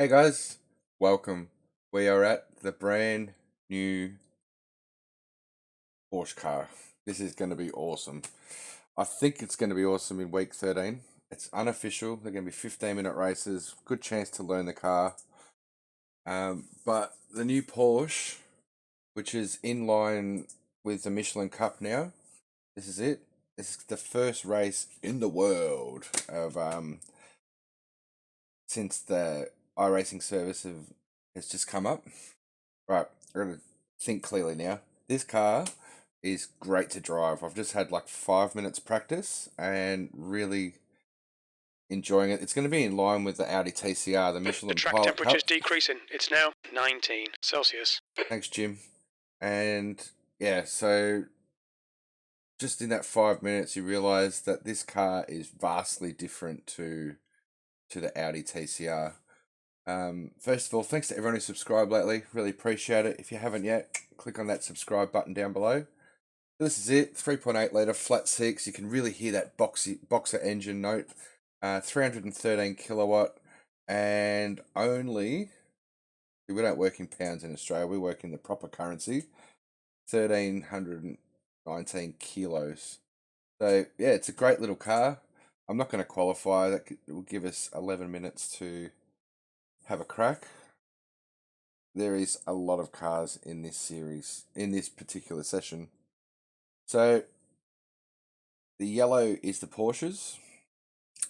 Hey guys, welcome. We are at the brand new Porsche car. This is going to be awesome. I think it's going to be awesome in week 13. It's unofficial. They're going to be 15-minute races. Good chance to learn the car. But the new Porsche, which is in line with the Michelin Cup now, this is it. This is the first race in the world of since the iRacing service has just come up. Right, I'm gonna think clearly now. This car is great to drive. I've just had like 5 minutes practice and really enjoying it. It's going to be in line with the Audi TCR, the The Michelin track Pilot temperature is Cup. decreasing. It's now 19 Celsius. Thanks, Jim. And yeah, so just in that 5 minutes, you realise that this car is vastly different to the Audi TCR. First of all, thanks to everyone who subscribed lately. Really appreciate it. If you haven't yet, click on that subscribe button down below. This is it, 3.8 litre flat six. You can really hear that boxer engine note. 313 kilowatt, and only, we don't work in pounds in Australia, we work in the proper currency, 1,319 kilos. So yeah, it's a great little car. I'm not going to qualify. That will give us 11 minutes to have a crack. There is a lot of cars in this series, in this particular session. So the yellow is the Porsches,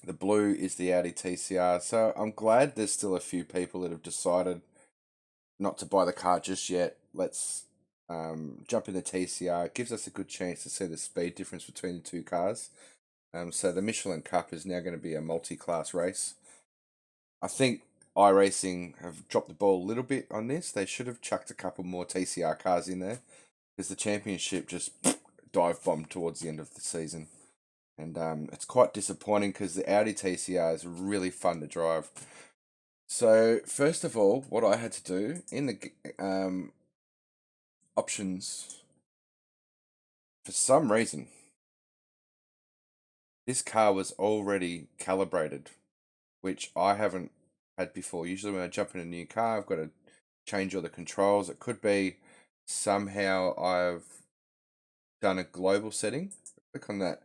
the blue is the Audi TCR. So I'm glad there's still a few people that have decided not to buy the car just yet. Let's jump in the TCR. It gives us a good chance to see the speed difference between the two cars. So the Michelin Cup is now going to be a multi-class race. I think iRacing have dropped the ball a little bit on this. They should have chucked a couple more TCR cars in there because the championship just dive bombed towards the end of the season. And it's quite disappointing because the Audi TCR is really fun to drive. So first of all, what I had to do in the options, for some reason, this car was already calibrated, which I haven't had before. Usually when I jump in a new car, I've got to change all the controls. It could be somehow I've done a global setting. Click on that,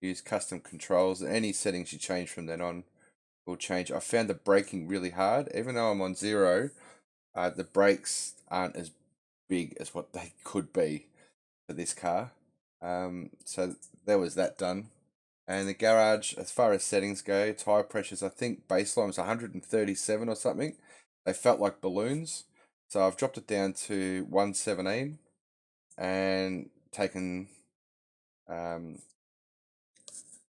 use custom controls. Any settings you change from then on will change. I found the braking really hard. Even though I'm on zero, the brakes aren't as big as what they could be for this car. So there was that done. And the garage, as far as settings go, tire pressures, I think baseline was 137 or something. They felt like balloons. So I've dropped it down to 117 and taken, it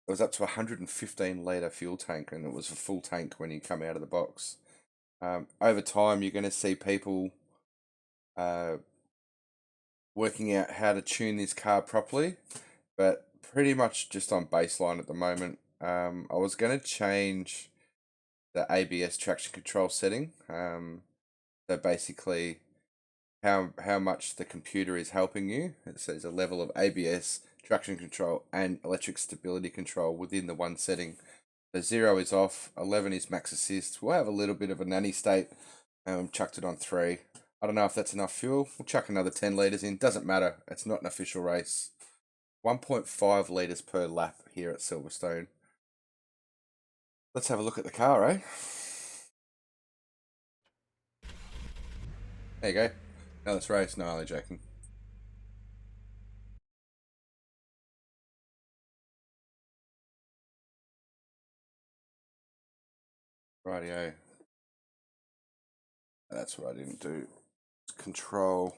was up to 115 litre fuel tank, and it was a full tank when you come out of the box. Over time, you're going to see people working out how to tune this car properly, but pretty much just on baseline at the moment. I was going to change the ABS traction control setting. So basically, how much the computer is helping you. It says a level of ABS, traction control, and electric stability control within the one setting. So 0 is off, 11 is max assist. We'll have a little bit of a nanny state. Chucked it on 3. I don't know if that's enough fuel. We'll chuck another 10 litres in. Doesn't matter. It's not an official race. 1.5 litres per lap here at Silverstone. Let's have a look at the car, eh? There you go. Now let's race. No, only joking. Rightio. That's what I didn't do. Control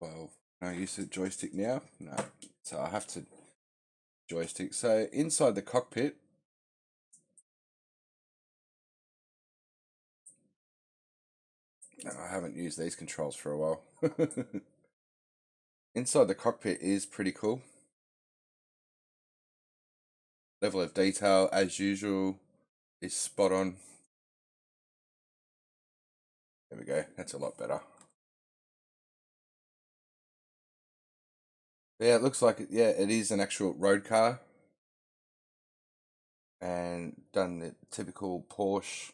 12. No, use the joystick now? No. So I have to joystick. So inside the cockpit, no, I haven't used these controls for a while. Inside the cockpit is pretty cool. Level of detail, as usual, is spot on. There we go. That's a lot better. Yeah, it looks like it. Yeah, it is an actual road car. And done the typical Porsche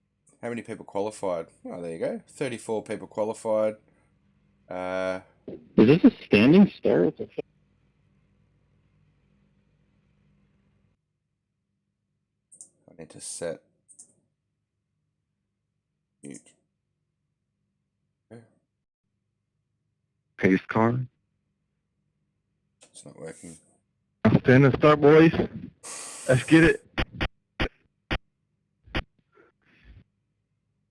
How many people qualified? Oh, there you go. 34 people qualified. Is this a standing start? I need to set mute. Okay. Pace car. It's not working. Standing start, boys. Let's get it.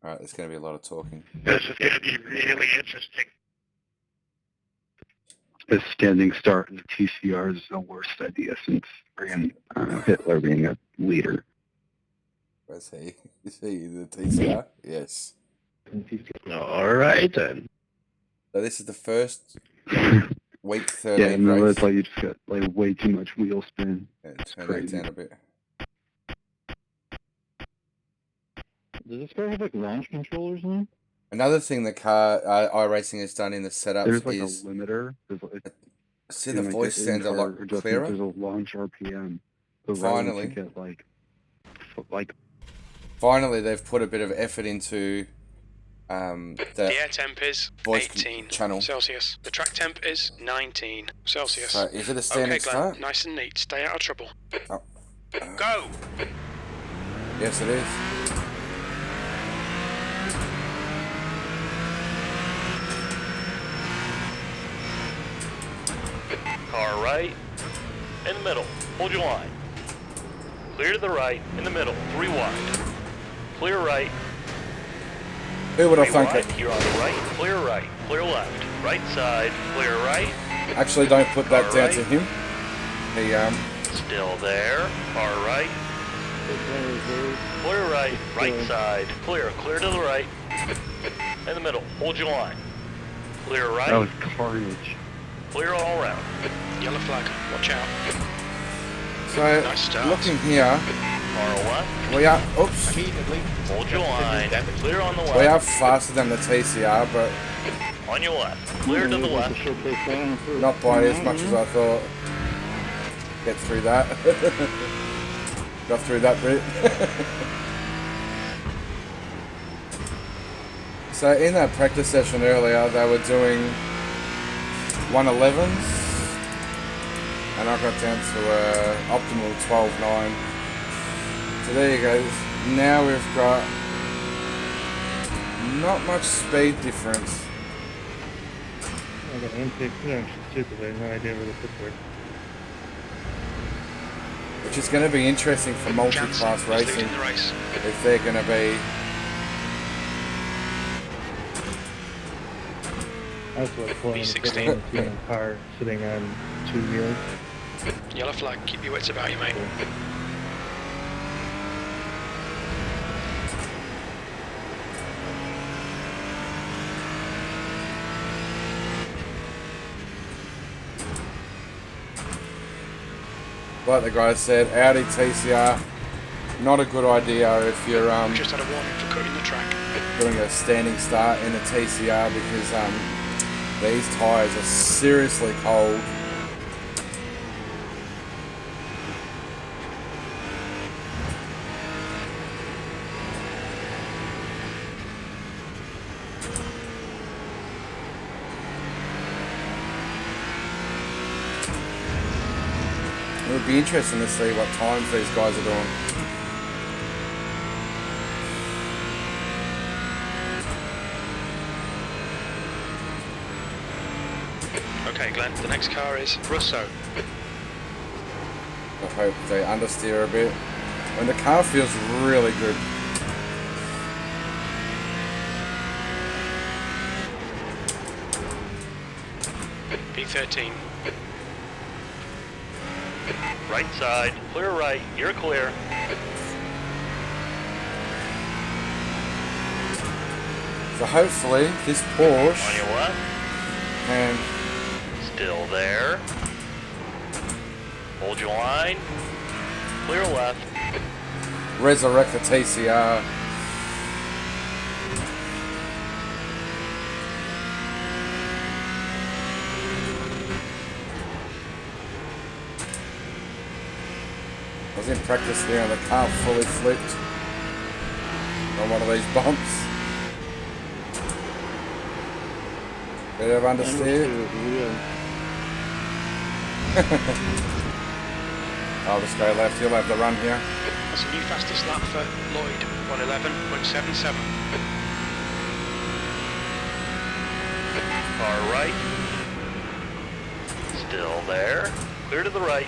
Alright, there's going to be a lot of talking. This is going to be really interesting. This standing start in the TCR is the worst idea since Hitler being a leader. Where's he? Is he the TCR? Yes. All right, then. So this is the first week 13 Yeah, no, race. that's like you just got like way too much wheel spin. Yeah, It's turn that crazy. down a bit. Does this car have like launch controllers in it? Another thing the car iRacing has done in the setups There's like is a limiter. see the voice sounds a lot clearer. There's a launch RPM. So Finally. to get like Finally, they've put a bit of effort into the The air temp is voice 18 channel. Celsius. The track temp is 19 Celsius. So is it a standing Okay, Glenn, start? nice and neat. Stay out of trouble. Oh. Go! Yes, it is. Car right, in the middle, hold your line. Clear to the right, in the middle, 3 wide. Clear right, Who would have 3 thunk wide, it? here on the right, clear left. Right side, clear right, Actually, don't put that Car down right. to him. He still there, car right. Clear right, right side, clear to the right. In the middle, hold your line. Clear that right, was carnage. clear all around. Yellow flag. Watch out. so Nice start. looking here, Car left, we are oops, hold your line. Clear on the we are left, faster than the TCR, but on your left. Clear to the left. not by as much as I thought. Get through that. Got through that bit. So in that practice session earlier, they were doing 111s, and I got down to optimal 12.9. So there you go. Now we've got not much speed difference. I got intake clearance too, because I have no idea where to put it. Which is going to be interesting for multi-class Jansen is racing, leading the race. if they're going to be... I was like pulling V16. a car sitting on 2 wheels. Yellow flag. Keep your wits about you, mate. Like the guy said, Audi TCR, not a good idea if you're Just had a warning for cutting the track. doing a standing start in the TCR because these tyres are seriously cold. It would be interesting to see what times these guys are doing. Okay, Glenn, the next car is Russo. I hope they understeer a bit. And the car feels really good. P13. Right side, clear right, you're clear. So hopefully this On Porsche your left, can still there. Hold your line, clear left. resurrect the TCR. I was in practice here and the car fully flipped. on one of these bumps. Bit of understeer. I'll just go left. You'll have the run here. That's a new fastest lap for Lloyd, 111.77. Far right. Still there. Clear to the right.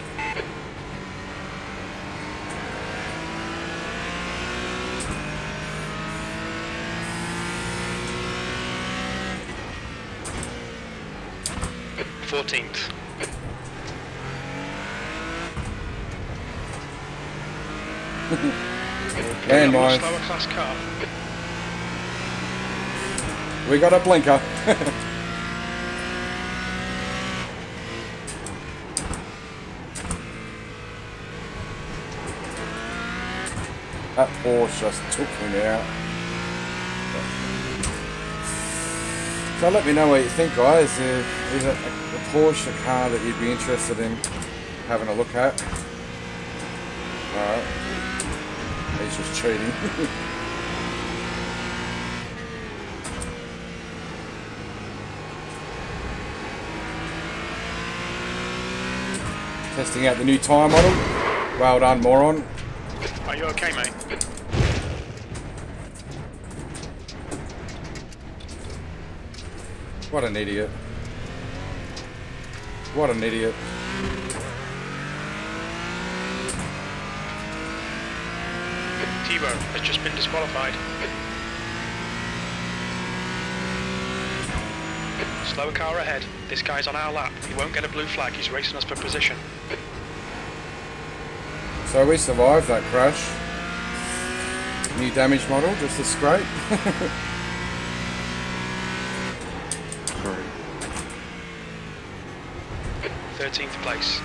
14th. And mine. Slower class car. We got a blinker. That Porsche just took him out. So let me know what you think, guys. Is it a Porsche a car that you'd be interested in having a look at? Alright. He's just cheating. Testing out the new tyre model. Well done, moron. Are you okay, mate? What an idiot. What an idiot. Tebow has just been disqualified. Slower car ahead. This guy's on our lap. He won't get a blue flag. He's racing us for position. So we survived that crash. New damage model, just a scrape. 13th place.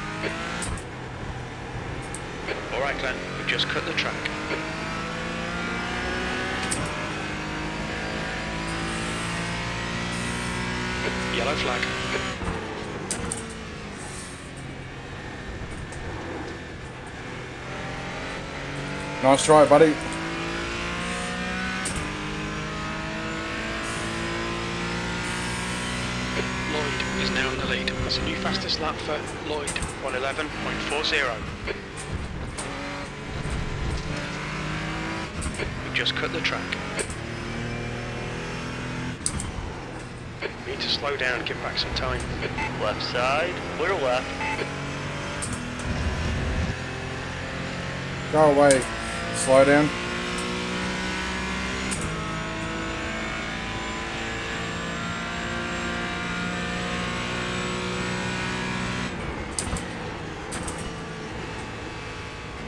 Alright, Glenn, we've just cut the track. Yellow flag. Nice try, buddy. Lloyd is now in the lead. That's a new fastest lap for Lloyd, 111.40. We've just cut the track. We need to slow down and give back some time. Left side. Clear left. Go away. Slow down.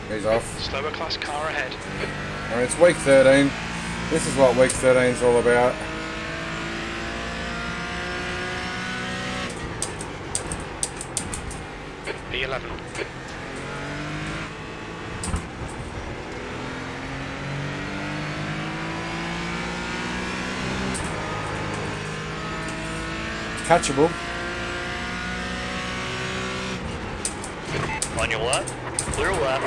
He's off. Slower class car ahead. And it's week 13. This is what week 13 is all about. P11. Catchable. On your left. Clear left.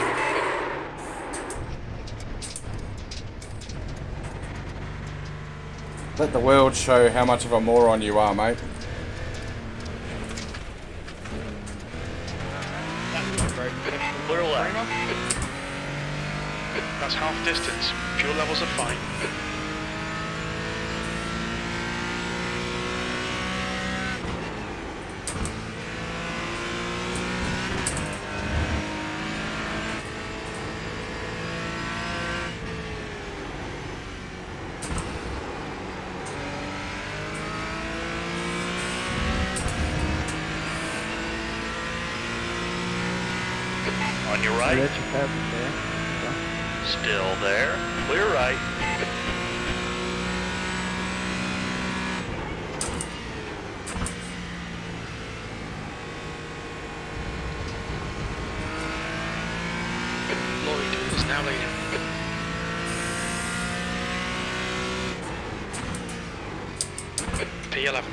Let the world show how much of a moron you are, mate. Clear left. That's half distance. Fuel levels are fine. On your right. Still there. Clear right. Lloyd is now leading. P11.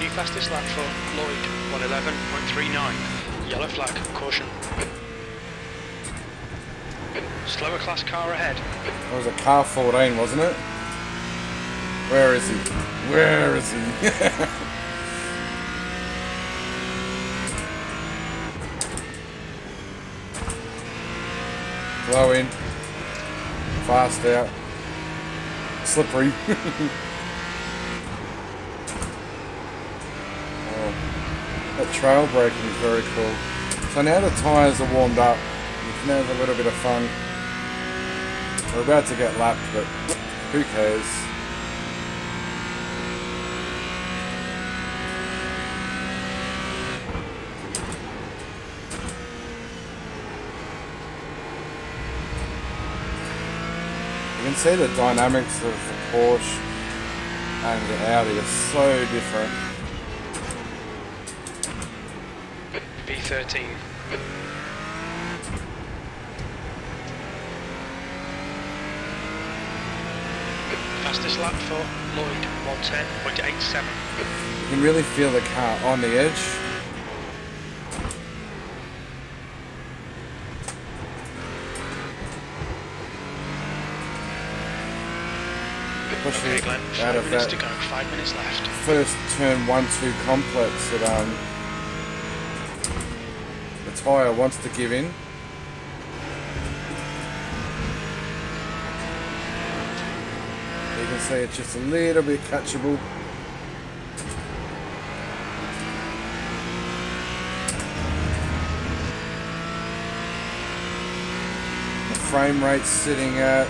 New fastest lap for Lloyd, 111.39. Yellow flag, caution. Slower class car ahead. That was a car 14, wasn't it? Where is he? Where is he? Slow in. Fast out. Slippery. Oh, that trail braking is very cool. So now the tyres are warmed up, you can have a little bit of fun. We're about to get lapped, but who cares? You can see the dynamics of the Porsche and the Audi are so different. V13. Fastest lap for Lloyd, 110.87. You can really feel the car on the edge. Pushing Okay, Glenn, out 5 of minutes that to go, 5 minutes left. first turn 1-2 complex that the tyre wants to give in. You can see it's just a little bit catchable. The frame rate's sitting at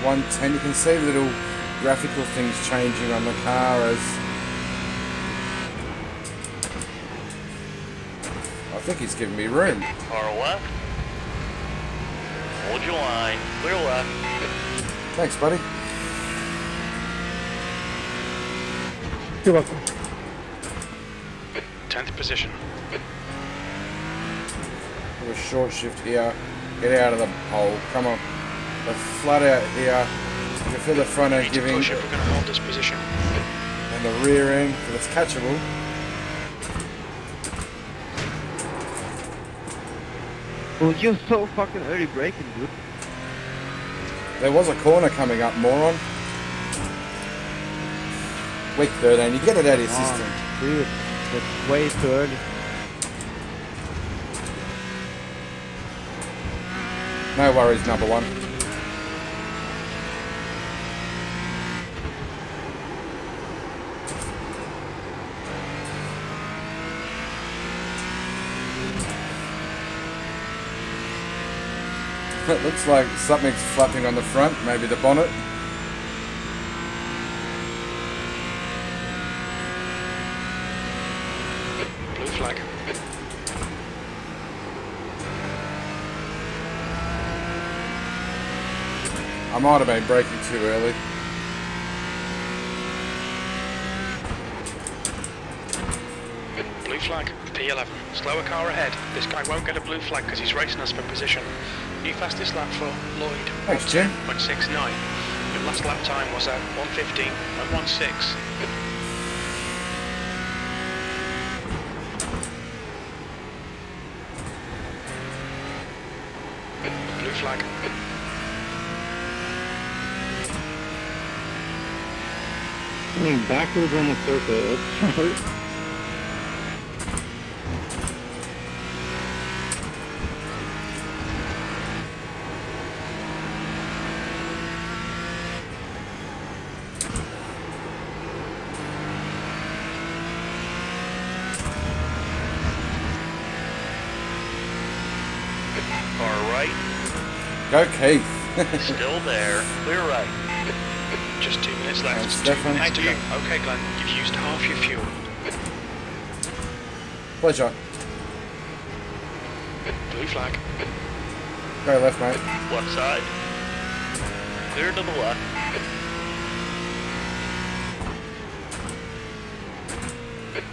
110. You can see the little graphical things changing on the car as I think he's giving me room. Car left. Hold your line. Clear left. Thanks, buddy. You're welcome. 10th position. Do a short shift here. Get out of the hole. Come on. They're flat out here. You can feel the front end Need to giving push if we're going to hold this position. and the rear end, but it's catchable. Well, you're so fucking early braking, dude. There was a corner coming up, moron. Week 13, you get it out of your system. Dude, that's way too early. No worries, number one. It looks like something's flapping on the front, maybe the bonnet. Blue flag. I might have been braking too early. Blue flag. P11. Slower car ahead. This guy won't get a blue flag because he's racing us for position. New fastest lap for Lloyd. Thanks, Jim. 110.69. Your last lap time was at 1:15.16. Blue flag. Backwards on the circuit. Car right. Go, Keith. Still there. Clear right. Just 2 minutes left. Thanks, 2 Stefan. minutes to go. Okay, Glenn, you've used half your fuel. Pleasure. Blue flag. Go left, mate. Left side. Clear to the left.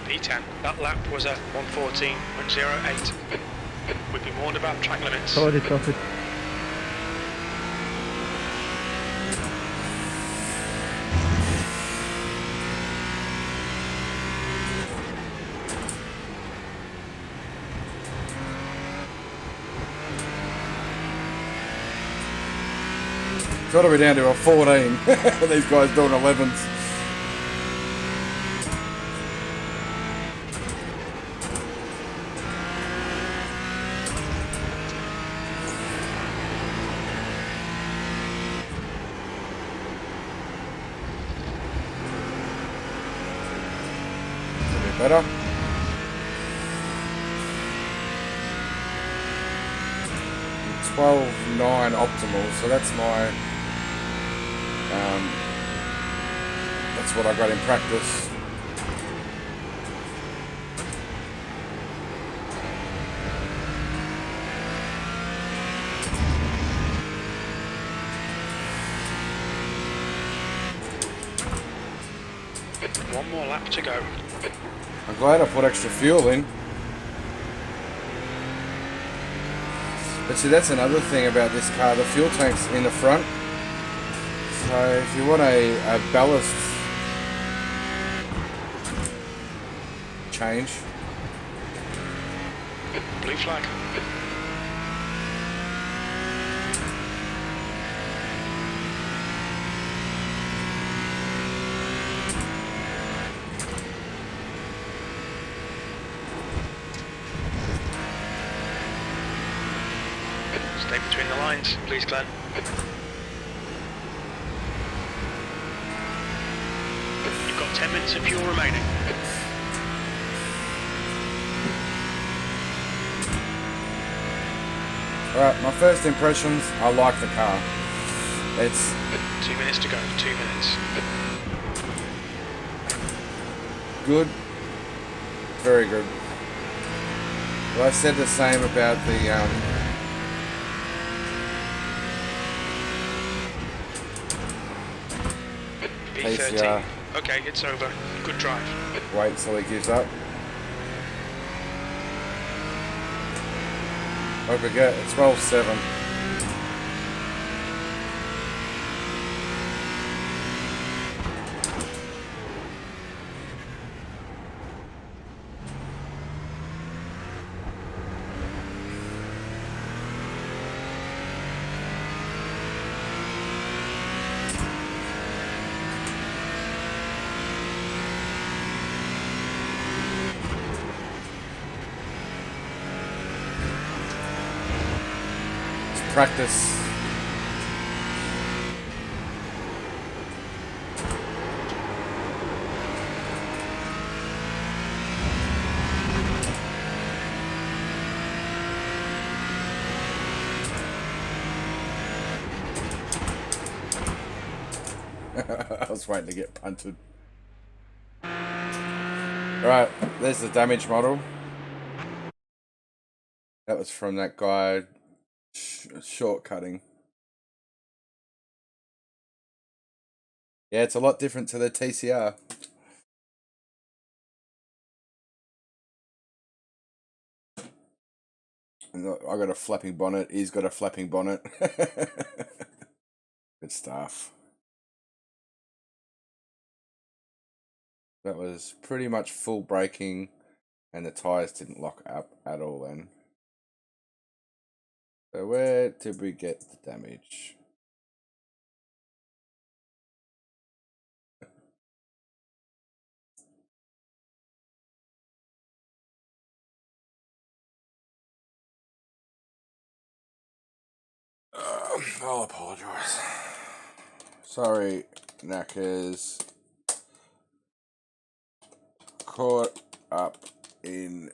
P10. That lap was at 1:14.08. We've been warned about track limits. Sorry, stop it. got to be down to a 14. These guys doing 11s. A bit better. .12.9 optimal, so that's my that's what I got in practice. One more lap to go. I'm glad I put extra fuel in. But see, that's another thing about this car. The fuel tank's in the front. So if you want a ballast change. Blue flag. Stay between the lines, please, Glenn. You've got 10 minutes of fuel remaining. Alright, my first impressions, I like the car. It's 2 minutes to go, 2 minutes. good, very good. Well, I said the same about the P13. PCR. Okay, it's over. Good drive. Wait till he gives up. Hope we get 12.7. Practice. I was waiting to get punted. Alright, there's the damage model. That was from that guy shortcutting. Yeah, it's a lot different to the TCR. I got a flapping bonnet. He's got a flapping bonnet. Good stuff. That was pretty much full braking, and the tires didn't lock up at all then. So where did we get the damage? I'll apologise. Sorry, knackers. Caught up in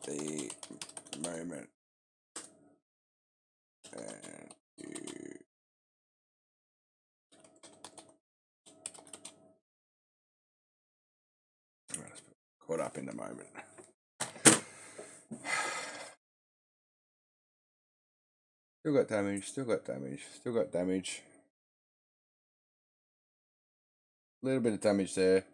the moment. And you... Caught up in the moment. Still got damage, still got damage, still got damage. A little bit of damage there.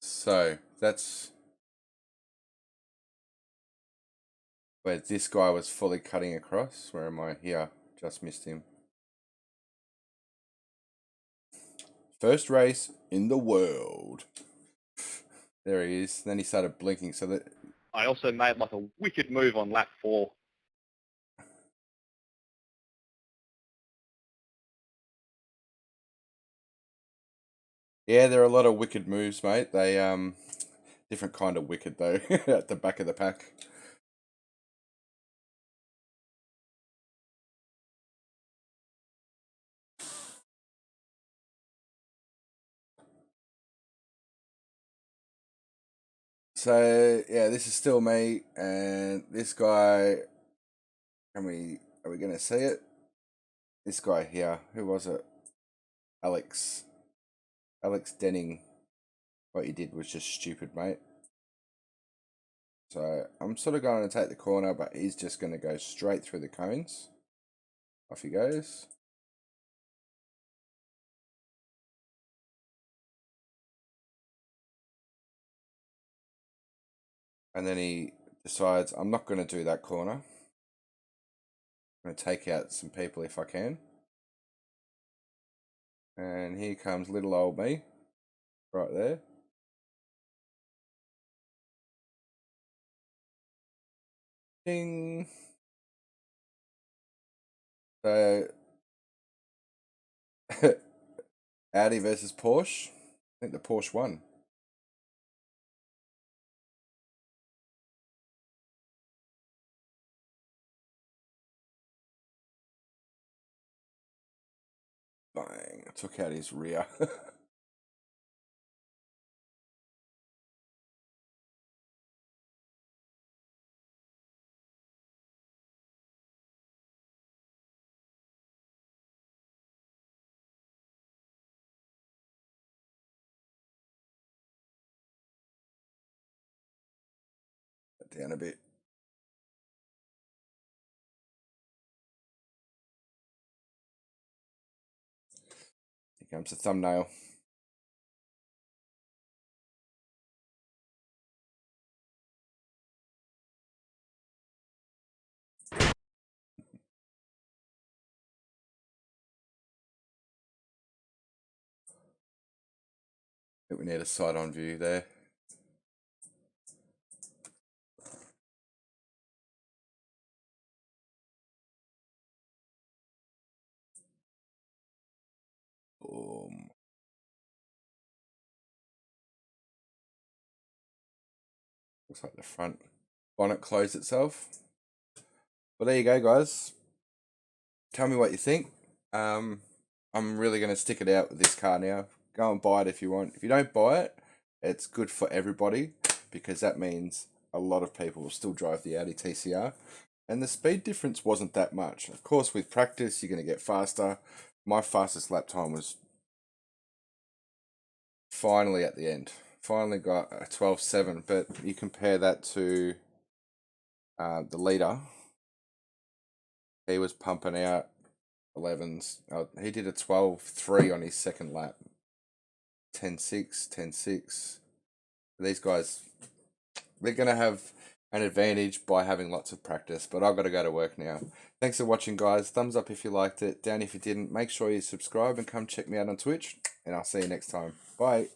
So, that's where this guy was fully cutting across. Where am I? Here. Just missed him. First race in the world. There he is. Then he started blinking so that... I also made like a wicked move on lap 4. Yeah, there are a lot of wicked moves, mate. They different kind of wicked though at the back of the pack. So yeah, this is still me, and this guy. Are we gonna see it? This guy here, who was it? Alex Denning. What he did was just stupid, mate. So I'm sort of going to take the corner, but he's just going to go straight through the cones. Off he goes. And then he decides, I'm not going to do that corner. I'm going to take out some people if I can. And here comes little old me, right there. Ding. So, Audi versus Porsche. I think the Porsche won. Bang, I took out his rear. Down a bit. Here comes the thumbnail. I think we need a side-on view there. Boom. Looks like the front bonnet closed itself. Well, there you go, guys. Tell me what you think. I'm really going to stick it out with this car now. Go and buy it if you want. If you don't buy it, it's good for everybody because that means a lot of people will still drive the Audi TCR. And the speed difference wasn't that much. Of course, with practice, you're going to get faster. My fastest lap time was finally at the end. Finally got a 12.7, but you compare that to the leader. He was pumping out 11s. He did a 12.3 on his second lap. 10.6, 10.6. These guys, they're going to have an advantage by having lots of practice, but I've got to go to work now. Thanks for watching, guys. Thumbs up if you liked it. Down if you didn't. Make sure you subscribe and come check me out on Twitch, and I'll see you next time. Bye.